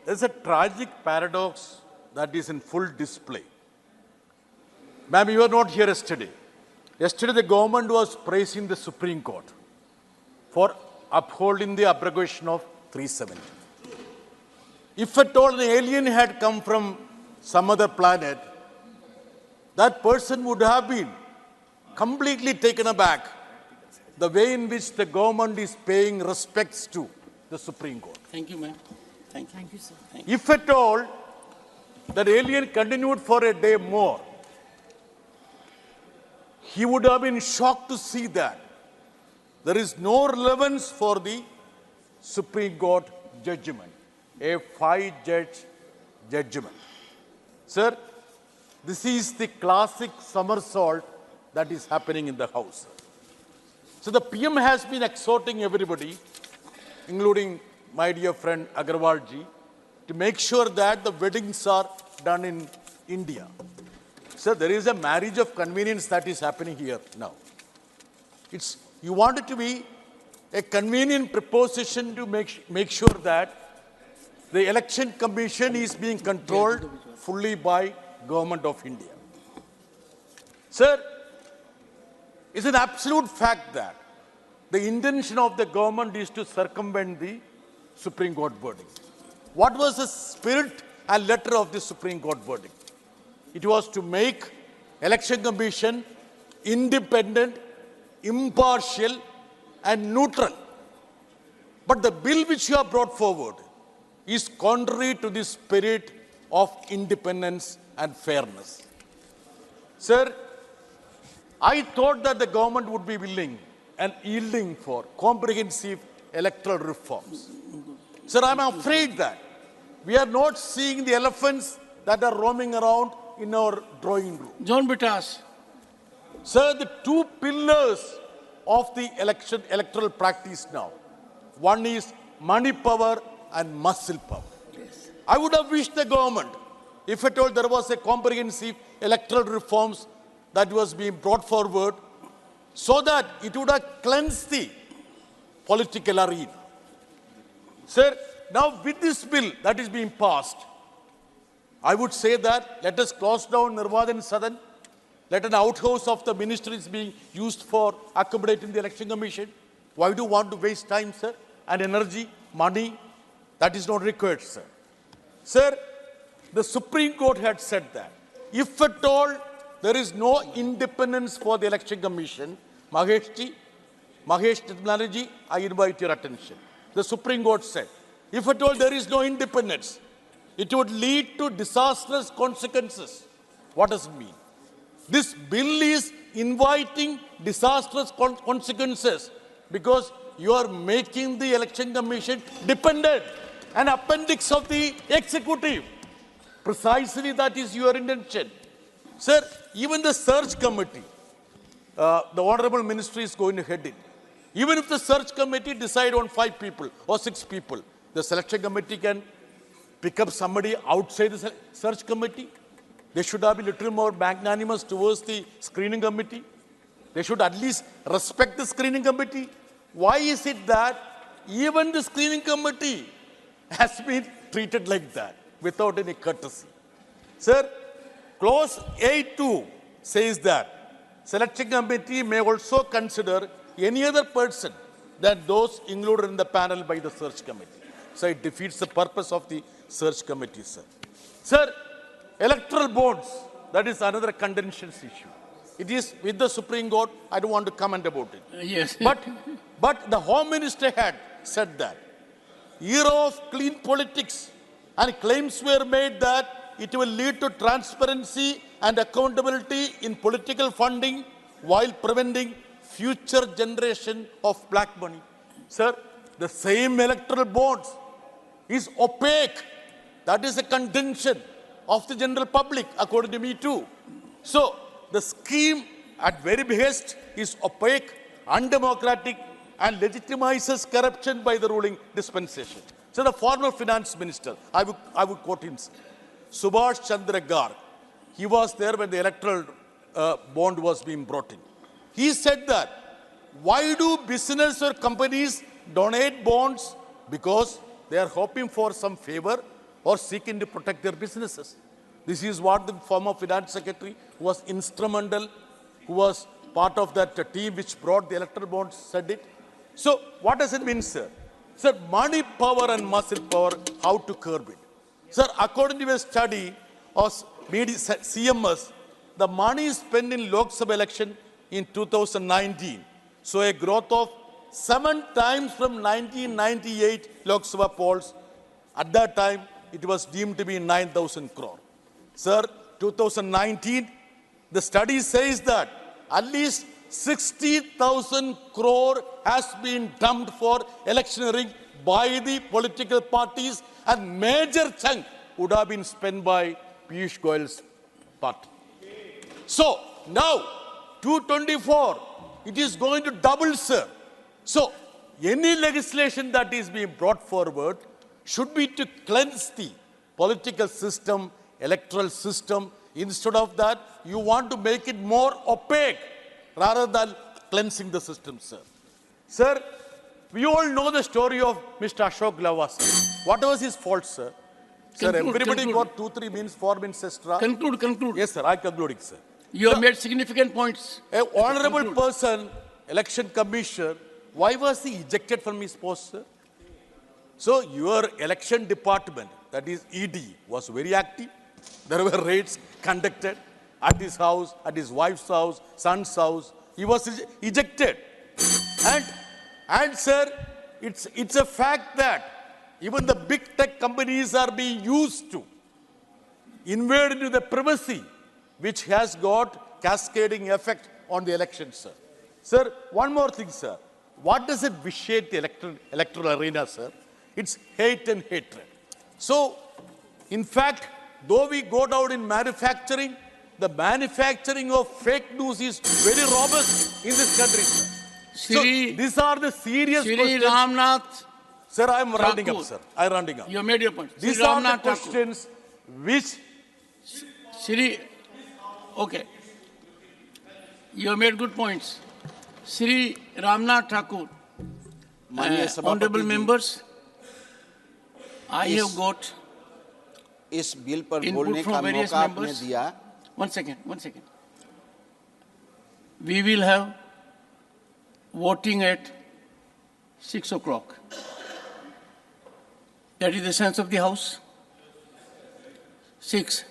There's a tragic paradox that is in full display. Ma'am, you were not here yesterday. Yesterday, the government was praising the Supreme Court for upholding the abrogation of 370. If at all an alien had come from some other planet, that person would have been completely taken aback the way in which the government is paying respects to the Supreme Court. Thank you, ma'am. Thank you, sir. If at all that alien continued for a day more, he would have been shocked to see that there is no relevance for the Supreme Court judgment, a 5-judge judgment. Sir, this is the classic somersault that is happening in the House. So the PM has been exhorting everybody, including my dear friend Agarwalji, to make sure that the weddings are done in India. So there is a marriage of convenience that is happening here now. You want it to be a convenient proposition to make sure that the election commission is being controlled fully by Government of India. Sir, it's an absolute fact that the intention of the government is to circumvent the Supreme Court verdict. What was the spirit and letter of the Supreme Court verdict? It was to make election commission independent, impartial, and neutral. But the bill which you have brought forward is contrary to the spirit of independence and fairness. Sir, I thought that the government would be willing and yielding for comprehensive electoral reforms. Sir, I'm afraid that we are not seeing the elephants that are roaming around in our drawing room. John Brittas. Sir, the two pillars of the electoral practice now, one is money power and muscle power. Yes. I would have wished the government, if at all there was a comprehensive electoral reforms that was being brought forward, so that it would have cleansed the political arena. Sir, now with this bill that is being passed, I would say that let us close down Nirvadan Sadan, let an outhouse of the ministry is being used for accommodating the election commission. Why do you want to waste time, sir, and energy, money? That is not required, sir. Sir, the Supreme Court had said that if at all there is no independence for the election commission, Mahesh Titmalaji, I invite your attention. The Supreme Court said, if at all there is no independence, it would lead to disastrous consequences. What does it mean? This bill is inviting disastrous consequences because you are making the election commission dependent, an appendix of the executive. Precisely that is your intention. Sir, even the search committee, the Honorable Ministry is going to head it. Even if the search committee decide on 5 people or 6 people, the selection committee can pick up somebody outside the search committee. They should have been a little more magnanimous towards the screening committee. They should at least respect the screening committee. Why is it that even the screening committee has been treated like that without any courtesy? Sir, Clause A2 says that selection committee may also consider any other person than those included in the panel by the search committee. So it defeats the purpose of the search committee, sir. Sir, electoral bonds, that is another contentious issue. It is with the Supreme Court. I don't want to comment about it. Yes. But the Home Minister had said that era of clean politics, and claims were made that it will lead to transparency and accountability in political funding while preventing future generation of black money. Sir, the same electoral bonds is opaque. That is a contention of the general public, according to me too. So, the scheme at very behest is opaque, undemocratic, and legitimizes corruption by the ruling dispensation. So, the former finance minister, I would quote him, Subhash Chandra Garg, he was there when the electoral bond was being brought in. He said that, why do business or companies donate bonds? Because they are hoping for some favor, or seeking to protect their businesses. This is what the former finance secretary, who was instrumental, who was part of that team which brought the electoral bonds, said it. So what does it mean, sir? Sir, money power and muscle power, how to curb it? Sir, according to a study of CMS, the money spent in Lok Sabha election in 2019 saw a growth of 7 times from 1998 Lok Sabha polls. At that time, it was deemed to be 9,000 crore. Sir, 2019, the study says that at least 60,000 crore has been dumped for electioneering by the political parties, and major chunk would have been spent by Piyush Goyal's party. So now, 224, it is going to double, sir. So any legislation that is being brought forward should be to cleanse the political system, electoral system. Instead of that, you want to make it more opaque rather than cleansing the system, sir. Sir, we all know the story of Mr. Ashok Lavasa. What was his fault, sir? Sir, everybody got 2, 3 minutes, 4 minutes extra. Conclude. Yes, sir, I'm concluding, sir. You have made significant points. An honorable person, election commissioner, why was he ejected from his post, sir? So your election department, that is ED, was very active. There were raids conducted at his house, at his wife's house, son's house. He was ejected. And sir, it's a fact that even the big tech companies are being used to invade into the privacy, which has got cascading effect on the election, sir. Sir, one more thing, sir. What does it vitiate the electoral arena, sir? It's hate and hatred. So, in fact, though we go down in manufacturing, the manufacturing of fake news is very robust in this country, sir. So, these are the serious questions. Ramnath. Sir, I'm rounding up, sir. I'm rounding up. You have made your point. These are the questions which... Okay. You have made good points. Shri Ramnath Thakur, honorable members, I have got इस bill पर input बोलने का from various मौका आपने members. दिया. One second. We will have voting at 6 o'clock. That is the sense of the House. 6.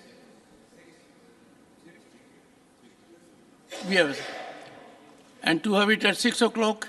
We have, and to have it at 6 o'clock.